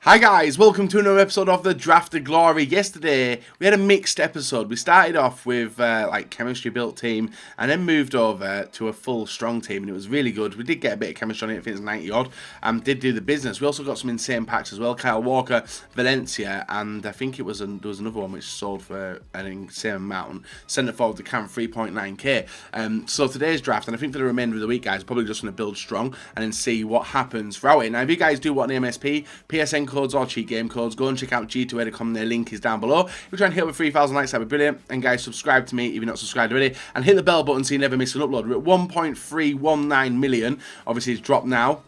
Hi guys, welcome to another episode of the Draft of Glory. Yesterday we had a mixed episode. We started off with like chemistry built team and then moved over to a full strong team, and it was really good. We did get a bit of chemistry on it, I think it's 90 odd, and did do the business. We also got some insane packs as well. Kyle Walker, Valencia, and I think there was another one which sold for an insane amount. Centre forward to Cam 3.9k. So today's draft, and I think for the remainder of the week, guys, probably just going to build strong and then see what happens throughout it. Now, if you guys do want an MSP, PSN codes or cheat game codes, go and check out G2Edicom. Their link is down below. If you're trying to hit over 3,000 likes, that'd be brilliant. And guys, subscribe to me if you're not subscribed already, and hit the bell button so you never miss an upload. We're at 1.319 million. Obviously, it's dropped now.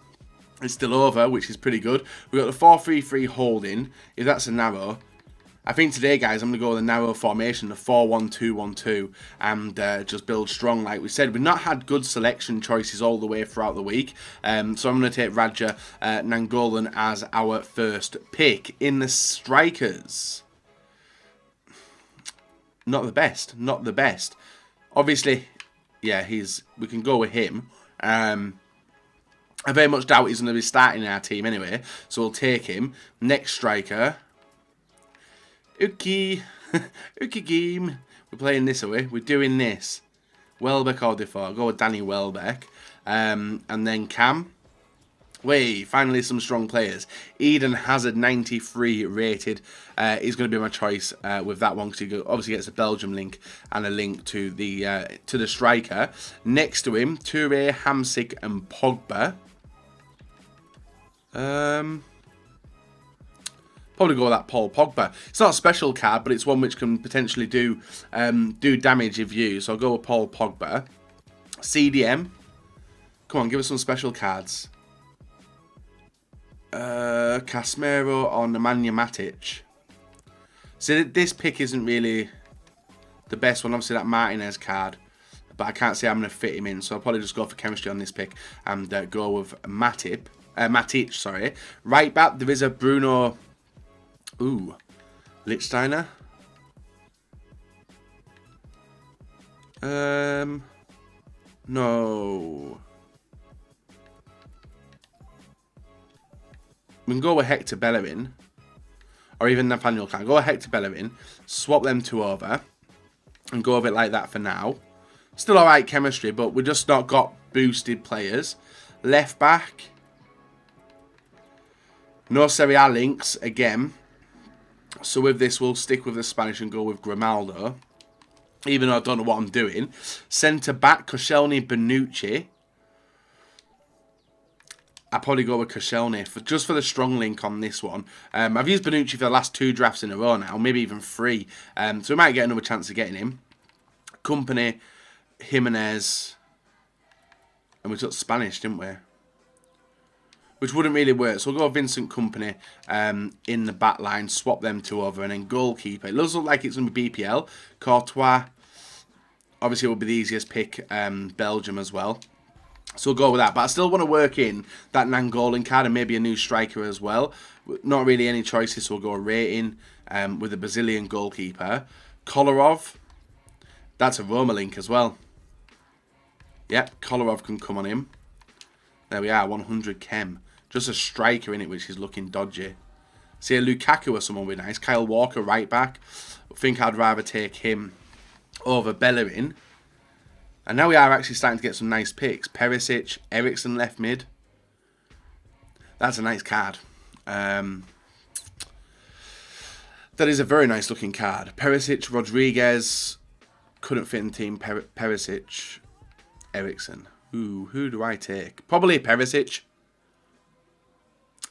It's still over, which is pretty good. We've got the 4-3-3 holding. If that's a narrow, I think today, guys, I'm going to go with a narrow formation, the 4-1-2-1-2, and just build strong. Like we said, we've not had good selection choices all the way throughout the week, so I'm going to take Raja Nangolan as our first pick. In the strikers, not the best. Obviously, yeah, we can go with him. I very much doubt he's going to be starting in our team anyway, so we'll take him. Next striker, Uki game. We're playing this away. We're doing this. Welbeck or Defoe. I'll go with Danny Welbeck. And then Cam. Finally some strong players. Eden Hazard, 93 rated. Is going to be my choice with that one, because he obviously gets a Belgium link and a link to the striker. Next to him, Toure, Hamsik and Pogba. Probably go with that Paul Pogba. It's not a special card, but it's one which can potentially do damage if used. So I'll go with Paul Pogba. CDM. Come on, give us some special cards. Casemiro or Nemanja Matic. So this pick isn't really the best one. Obviously that Martinez card, but I can't say I'm going to fit him in. So I'll probably just go for chemistry on this pick and go with Matic. Sorry. Right back, there is a Bruno. Ooh, Lichtsteiner. No. We can go with Hector Bellerin, or even Nathaniel Can. Go with Hector Bellerin, swap them two over, and go with it like that for now. Still alright chemistry, but we've just not got boosted players. Left back. No Serie A links again. So with this, we'll stick with the Spanish and go with Grimaldo, even though I don't know what I'm doing. Centre back, Koscielny, Bonucci. I'll probably go with Koscielny just for the strong link on this one. I've used Bonucci for the last 2 drafts in a row now, maybe even 3. So we might get another chance of getting him. Company, Jimenez, and we took Spanish, didn't we? Which wouldn't really work. So we'll go Vincent Company in the back line, swap them two over, and then goalkeeper. It does look like it's going to be BPL. Courtois, obviously, will be the easiest pick. Belgium as well. So we'll go with that. But I still want to work in that Nangolan card and maybe a new striker as well. Not really any choices, so we'll go rating with a Brazilian goalkeeper. Kolarov, that's a Roma link as well. Yep, Kolarov can come on him. There we are, 100 chem. Just a striker in it, which is looking dodgy. See, a Lukaku or someone would be nice. Kyle Walker, right back. I think I'd rather take him over Bellerin. And now we are actually starting to get some nice picks. Perisic, Eriksen left mid. That's a nice card. That is a very nice looking card. Perisic, Rodriguez. Couldn't fit in the team. Perisic, Eriksen. Ooh, who do I take? Probably Perisic.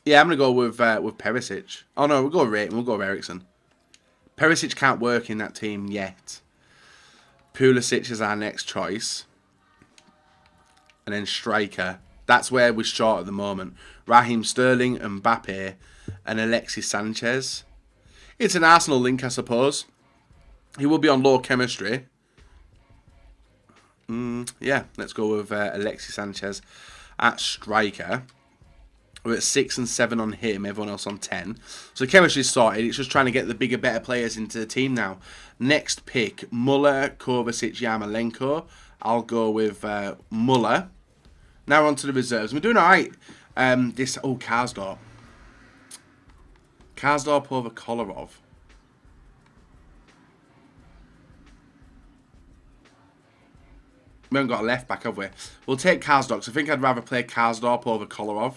Yeah, I'm going to go with Perisic. Oh, no, we'll go with Rating. We'll go with Eriksen. Perisic can't work in that team yet. Pulisic is our next choice. And then striker. That's where we're short at the moment. Raheem Sterling, Mbappe, and Alexis Sanchez. It's an Arsenal link, I suppose. He will be on low chemistry. Yeah, let's go with Alexis Sanchez at striker. We're at 6 and 7 on him, everyone else on 10. So chemistry's sorted. It's just trying to get the bigger, better players into the team now. Next pick, Muller, Kovacic, Yarmolenko. I'll go with Muller. Now on to the reserves. We're doing all right. Karsdorp. Karsdorp over Kolarov. We haven't got a left back, have we? We'll take Karsdorp. I think I'd rather play Karsdorp over Kolarov.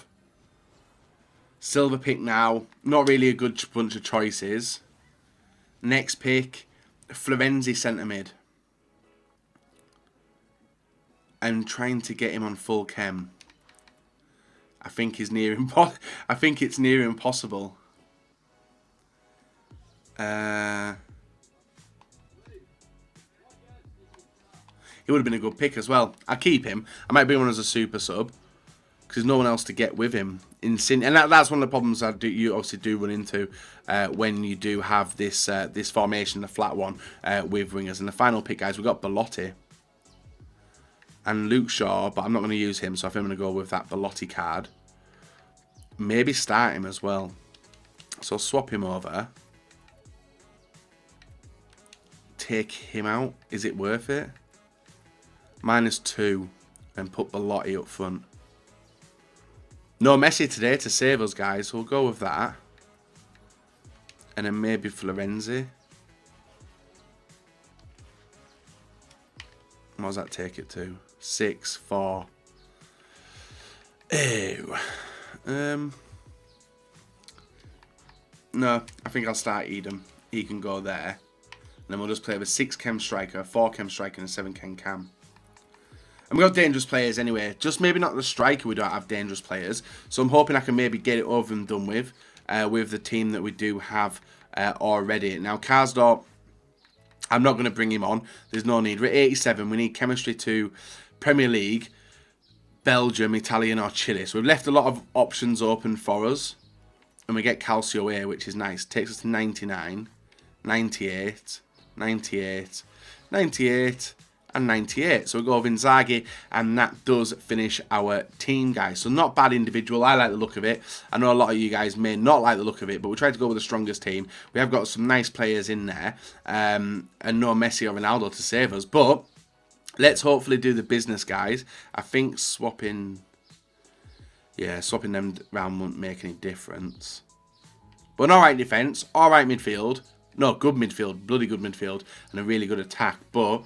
Silver pick now. Not really a good bunch of choices. Next pick, Florenzi centre mid. And trying to get him on full chem. I think is near I think it's near impossible. He would have been a good pick as well. I'll keep him. I might bring him on as a super sub because there's no one else to get with him. And that's one of the problems you obviously do run into when you do have this this formation, the flat one with wingers. And the final pick, guys, we've got Belotti and Luke Shaw, but I'm not going to use him, so I think I'm going to go with that Belotti card. Maybe start him as well. So swap him over. Take him out. Is it worth it? -2 and put Belotti up front. No Messi today to save us, guys. So we'll go with that. And then maybe Florenzi. What does that take it to? 6, 4. Ew. No, I think I'll start Eden. He can go there. And then we'll just play with a 6 chem striker, a 4 chem striker, and a 7 chem cam. And we've got dangerous players anyway. Just maybe not the striker, we don't have dangerous players. So I'm hoping I can maybe get it over and done with the team that we do have already. Now, Karsdorp, I'm not going to bring him on. There's no need. We're at 87. We need chemistry to Premier League, Belgium, Italian, or Chile. So we've left a lot of options open for us. And we get Calcio here, which is nice. Takes us to 99, 98, 98, 98, and 98. So we go with Inzaghi, and that does finish our team, guys. So not bad individual. I like the look of it. I know a lot of you guys may not like the look of it, but we tried to go with the strongest team. We have got some nice players in there, and no Messi or Ronaldo to save us. But let's hopefully do the business, guys. I think swapping them round won't make any difference. But an alright defence, alright midfield. No, good midfield, bloody good midfield, and a really good attack. But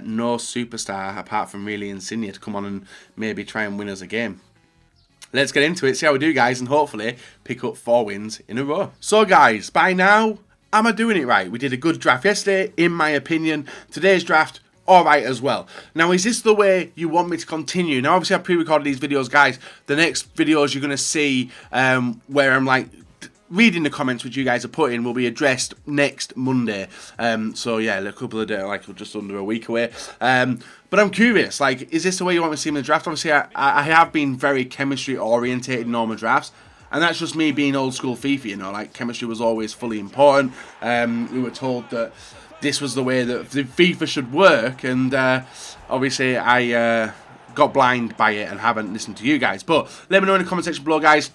no superstar apart from really Insigne to come on and maybe try and win us a game. Let's get into it, see how we do, guys, and hopefully pick up 4 wins in a row. So, guys, by now, am I doing it right? We did a good draft yesterday, in my opinion. Today's draft, alright as well. Now, is this the way you want me to continue? Now, obviously, I pre-recorded these videos, guys. The next videos you're going to see where I'm like reading the comments which you guys are putting will be addressed next Monday. So yeah, a couple of days, like just under a week away. But I'm curious, like, is this the way you want me to see me in the draft? Obviously, I have been very chemistry orientated in all my drafts. And that's just me being old school FIFA, you know, like chemistry was always fully important. We were told that this was the way that the FIFA should work, and obviously I got blind by it and haven't listened to you guys. But let me know in the comment section below, guys,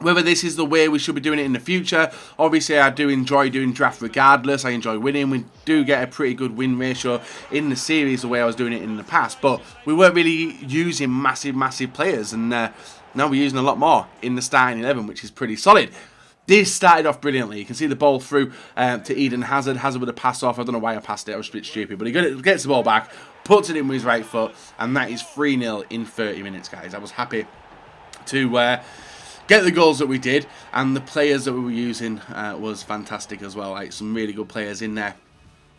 whether this is the way we should be doing it in the future. Obviously, I do enjoy doing draft regardless. I enjoy winning. We do get a pretty good win ratio in the series the way I was doing it in the past. But we weren't really using massive players, and now we're using a lot more in the starting 11, which is pretty solid. This started off brilliantly. You can see the ball through to Eden Hazard. Hazard with a pass off. I don't know why I passed it. I was a bit stupid. But he gets the ball back, puts it in with his right foot, and that is 3-0 in 30 minutes, guys. I was happy to get the goals that we did, and the players that we were using was fantastic as well. Like, some really good players in there,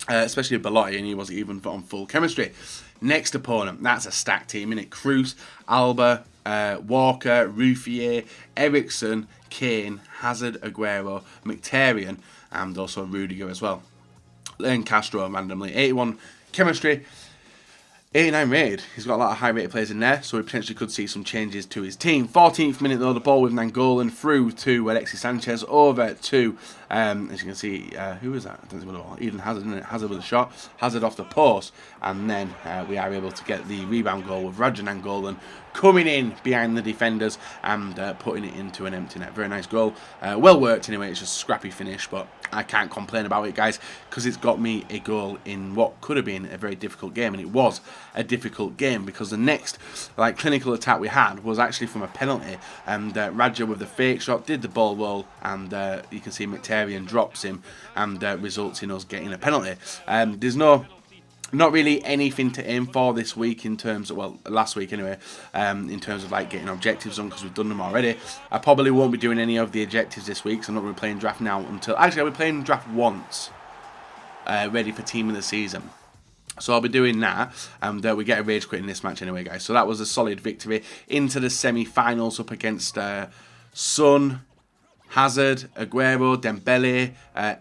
especially Belotti, and he wasn't even on full chemistry. Next opponent, that's a stacked team, innit? Cruz, Alba, Walker, Ruffier, Ericsson, Kane, Hazard, Aguero, Mkhitaryan, and also Rudiger as well. Then Castro randomly. 81 chemistry, 89 rated. He's got a lot of high rated players in there, so we potentially could see some changes to his team. 14th minute though, the ball with Nangolan through to Alexis Sanchez, over to, as you can see, who was that? I don't know. Eden Hazard, isn't it? Hazard with a shot, Hazard off the post, and then we are able to get the rebound goal with Roger Nangolan coming in behind the defenders and putting it into an empty net. Very nice goal. Well worked anyway, it's just a scrappy finish, but I can't complain about it, guys, because it's got me a goal in what could have been a very difficult game, and it was a difficult game because the next clinical attack we had was actually from a penalty, and Radja with the fake shot did the ball well, and you can see Mkhitaryan drops him, and results in us getting a penalty. There's not really anything to aim for this week in terms of, well, last week anyway, in terms of getting objectives on, because we've done them already. I probably won't be doing any of the objectives this week, so I'm not going to be playing draft now until, actually I'll be playing draft once, ready for team of the season. So I'll be doing that, and we get a rage quit in this match anyway, guys. So that was a solid victory into the semi-finals up against Son, Hazard, Aguero, Dembele,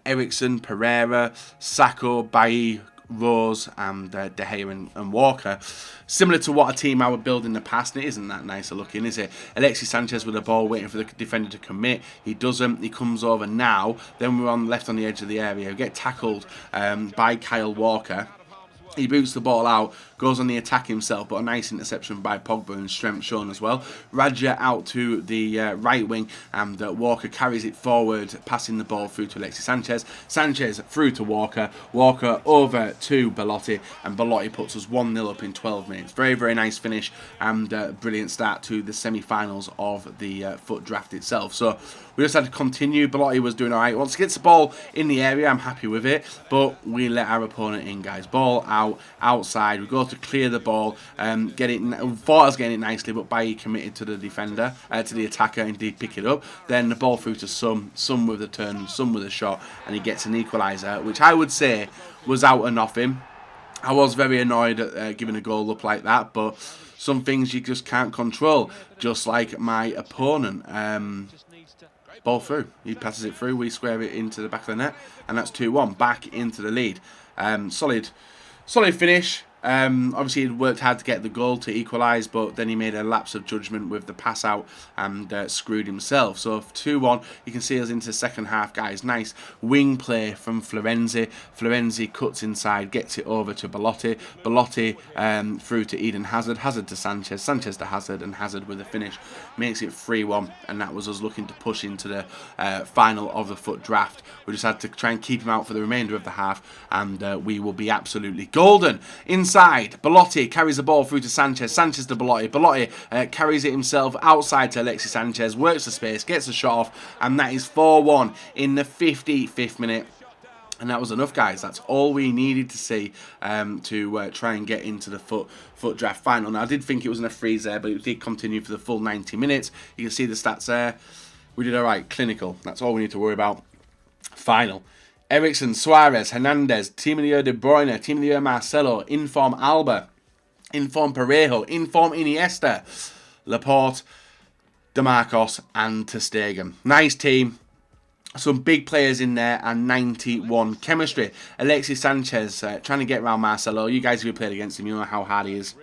Eriksen, Pereira, Sacco, Bailly, Rose, and De Gea and Walker. Similar to what a team I would build in the past, and it isn't that nicer looking, is it? Alexis Sanchez with the ball, waiting for the defender to commit. He doesn't. He comes over now. Then we're left on the edge of the area. We get tackled by Kyle Walker. He boots the ball out, goes on the attack himself, but a nice interception by Pogba and strength shown as well. Radja out to the right wing, and Walker carries it forward, passing the ball through to Alexis Sanchez. Sanchez through to Walker. Walker over to Belotti, and Belotti puts us 1-0 up in 12 minutes. Very, very nice finish, and brilliant start to the semi-finals of the FUT draft itself. So we just had to continue. Belotti was doing alright. Once he gets the ball in the area, I'm happy with it, but we let our opponent in, guys. Ball outside. We go to clear the ball, get it. Thought I was getting it nicely, but Bailly committed to the defender, to the attacker, and did pick it up. Then the ball through to Some with a turn, Some with a shot, and he gets an equaliser, which I would say was out of nothing. I was very annoyed at giving a goal up like that, but some things you just can't control, just like my opponent. Ball through. He passes it through. We square it into the back of the net, and that's 2-1. Back into the lead. Solid finish. Obviously, he'd worked hard to get the goal to equalise, but then he made a lapse of judgment with the pass out and screwed himself. So 2-1, you can see us into the second half, guys. Nice wing play from Florenzi. Florenzi cuts inside, gets it over to Belotti. Belotti through to Eden Hazard. Hazard to Sanchez. Sanchez to Hazard, and Hazard with a finish makes it 3-1. And that was us looking to push into the final of the FUT draft. We just had to try and keep him out for the remainder of the half, and we will be absolutely golden. Inside, Belotti carries the ball through to Sanchez. Sanchez to Belotti. Belotti carries it himself outside to Alexis Sanchez. Works the space, gets the shot off, and that is 4-1 in the 55th minute. And that was enough, guys. That's all we needed to see to try and get into the FUT draft final. Now, I did think it was in a freeze there, but it did continue for the full 90 minutes. You can see the stats there. We did all right. Clinical. That's all we need to worry about. Final. Eriksen, Suarez, Hernandez, Team of the Year De Bruyne, Team of the Year Marcelo, Inform Alba, Inform Parejo, Inform Iniesta, Laporte, DeMarcos, and Ter Stegen. Nice team. Some big players in there, and 91 chemistry. Alexis Sanchez trying to get around Marcelo. You guys who played against him, you know how hard he is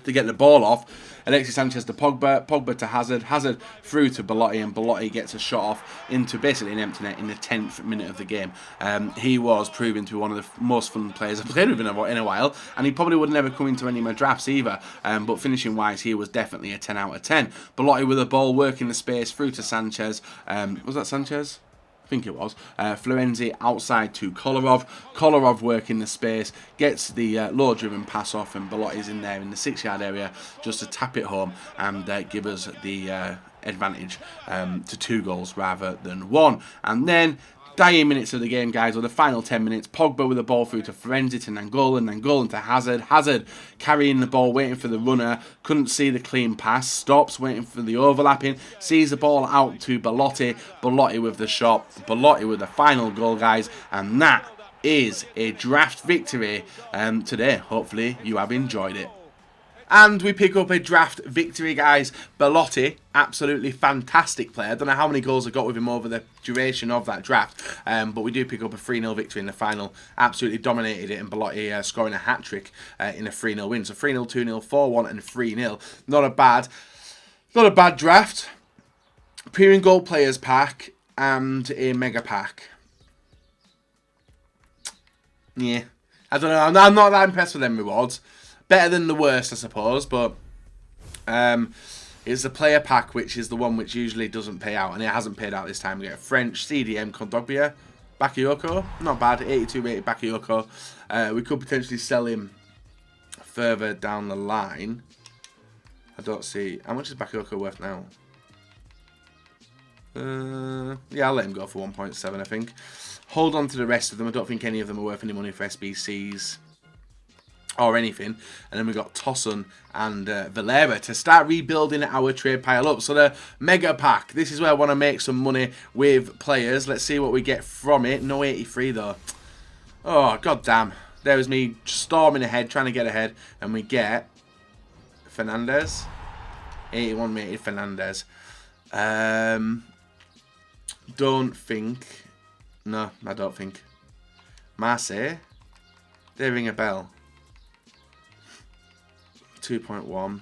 to get the ball off. Alexis Sanchez to Pogba, Pogba to Hazard, Hazard through to Belotti, and Belotti gets a shot off into basically an empty net in the 10th minute of the game. He was proving to be one of the most fun players I've played with in a while, and he probably would never come into any of my drafts either, but finishing wise, he was definitely a 10 out of 10. Belotti with a ball, working the space through to Sanchez. Was that Sanchez? I think it was. Florenzi outside to Kolarov. Kolarov working the space, gets the low-driven pass off, and Belotti's in there in the 6-yard area just to tap it home and give us the advantage to 2 goals rather than 1. And then dying minutes of the game, guys, or the final 10 minutes, Pogba with the ball through to Florenzi to Nainggolan, Nainggolan to Hazard, Hazard carrying the ball, waiting for the runner, couldn't see the clean pass, stops, waiting for the overlapping, sees the ball out to Belotti, Belotti with the shot, Belotti with the final goal, guys, and that is a draft victory today. Hopefully you have enjoyed it. And we pick up a draft victory, guys. Belotti, absolutely fantastic player. I don't know how many goals I got with him over the duration of that draft, but we do pick up a 3-0 victory in the final. Absolutely dominated it, and Belotti scoring a hat-trick in a 3-0 win. So 3-0, 2-0, 4-1 and 3-0. Not a bad draft. Premium Gold Players pack and a Mega pack. Yeah, I don't know. I'm not that impressed with them rewards. Better than the worst, I suppose, but it's the player pack, which is the one which usually doesn't pay out, and it hasn't paid out this time. We get a French CDM Kondogbia. Bakayoko, not bad. 82 rated Bakayoko. We could potentially sell him further down the line. I don't see... How much is Bakayoko worth now? Yeah, I'll let him go for 1.7, I think. Hold on to the rest of them. I don't think any of them are worth any money for SBCs or anything. And then we got Tosun and Valera to start rebuilding our trade pile up. So the mega pack. This is where I want to make some money with players. Let's see what we get from it. No 83 though. Oh, god damn. There was me storming ahead, trying to get ahead. And we get Fernandez. 81 rated Fernandez. Don't think. No, I don't think. Marseille. They ring a bell. 2.1.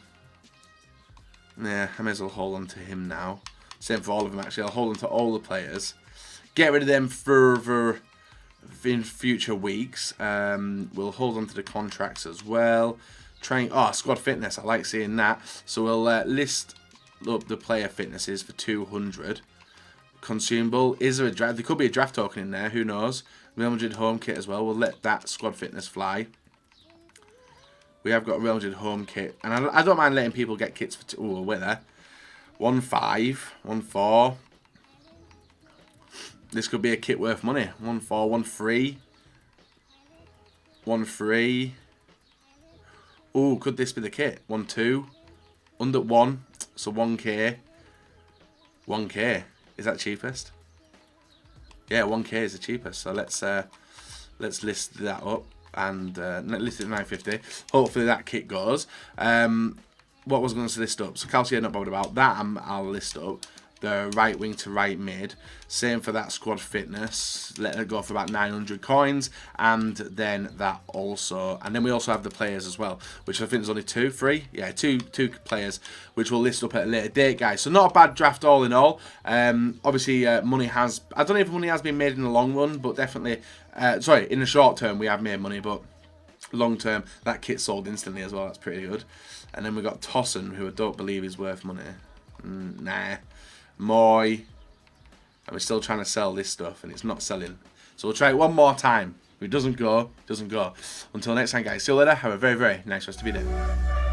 Yeah, I may as well hold on to him now. Same for all of them, actually. I'll hold on to all the players. Get rid of them further in future weeks. We'll hold on to the contracts as well. Squad fitness. I like seeing that. So we'll list up the player fitnesses for 200. Consumable. Is there a draft? There could be a draft token in there. Who knows? Real Madrid home kit as well. We'll let that squad fitness fly. We have got a Real Madrid home kit. And I don't mind letting people get kits for... Oh, we're there. 1.5. 1.4. This could be a kit worth money. 1.4. 1.3. 1.3. Oh, could this be the kit? 1.2. Under 1. So 1k. 1k. Is that cheapest? Yeah, 1k is the cheapest. So let's list that up and list it at 950. Hopefully that kit goes. What was I going to list up? So Calcium, not bothered about that. I'll list up the right wing to right mid. Same for that squad fitness. Let it go for about 900 coins, and then that also. And then we also have the players as well, which I think is only three. Yeah, two players, which we'll list up at a later date, guys. So not a bad draft all in all. Obviously, money has. I don't know if money has been made in the long run, but definitely. Sorry, in the short term we have made money, but long term that kit sold instantly as well. That's pretty good. And then we got Tosun, who I don't believe is worth money. Nah. Moy. And we're still trying to sell this stuff and it's not selling. So we'll try it one more time. If it doesn't go, it doesn't go. Until next time, guys. See you later. Have a very, very nice rest of your day.